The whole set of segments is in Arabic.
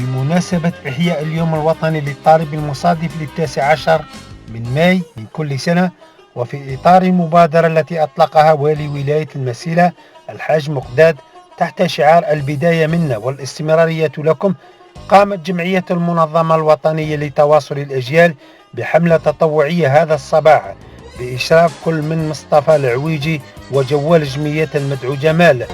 بمناسبة إحياء اليوم الوطني للطالب المصادف ل19 من ماي من كل سنة، وفي إطار المبادرة التي أطلقها والي ولاية المسيلة الحاج مقداد تحت شعار البداية منا والاستمرارية لكم، قامت جمعية المنظمة الوطنية لتواصل الأجيال بحملة تطوعية هذا الصباح بإشراف كل من مصطفى العويجي وجوال جمعية المدعو جمال.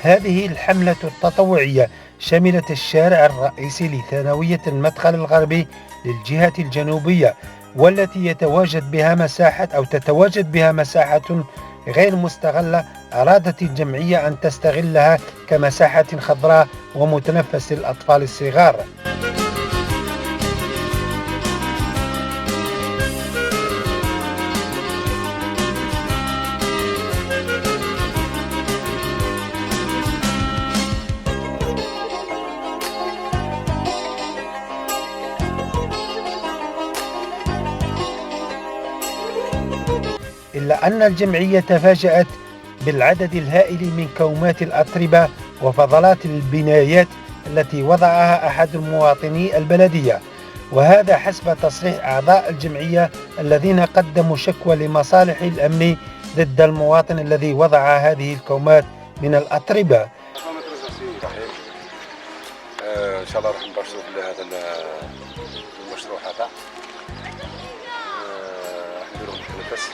هذه الحملة التطوعية شملت الشارع الرئيسي لثانوية المدخل الغربي للجهة الجنوبية، والتي تتواجد بها مساحة غير مستغلة أرادت الجمعية أن تستغلها كمساحة خضراء ومتنفس للأطفال الصغار. إلا أن الجمعية تفاجأت بالعدد الهائل من كومات الأتربة وفضلات البنايات التي وضعها أحد المواطني البلدية، وهذا حسب تصريح أعضاء الجمعية الذين قدموا شكوى لمصالح الأمن ضد المواطن الذي وضع هذه الكومات من الأتربة. إن شاء الله راح نبشروا بهذا المشروع هذا، راح نديروا متنفس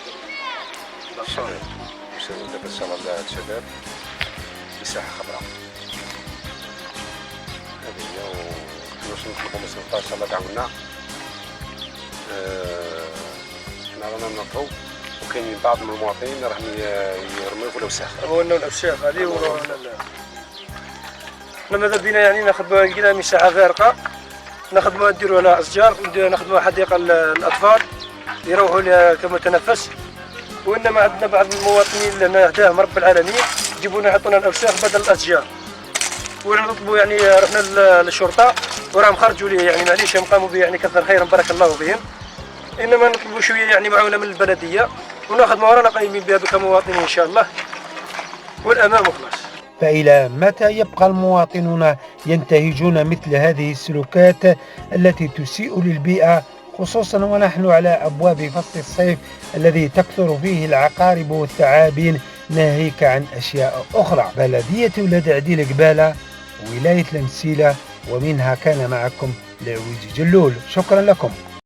إن شاء الله للشباب مساحة خضراء. هذه هي، واش نطلبوا من السلطة إن شاء الله تعاوننا. حنا رانا نطلبوا، وكاينين بعض من المواطنين راهم يرميو في الأوساخ. هو الأوساخ هذه حنا ماذا بينا يعني ناخذوا لقينا مساحة فارقة ناخذوها نديروا لها أشجار، ناخذوها حديقة الأطفال يروحوا كمتنفس. وإنما عندنا بعض المواطنين اللي هداهم رب العالمين يجيبونا يحطونا الأوساخ بدل الأشجار، ونطلبوا يعني رحنا للشرطة وراهم خرجوا لي يعني معليش هم قاموا به يعني كثر خيرا بارك الله بهم، إنما نطلبوا شوية يعني معونة من البلدية وناخذ ما ورانا قايمين بها كمواطنين إن شاء الله، والأمام وخلاص. فإلى متى يبقى المواطنون ينتهجون مثل هذه السلوكات التي تسيء للبيئة، خصوصا ونحن على أبواب فصل الصيف الذي تكثر فيه العقارب والثعابين ناهيك عن أشياء أخرى؟ بلدية ولاد عديل قبالة، ولاية المسيلة، ومنها كان معكم العويجي جلول. شكرا لكم.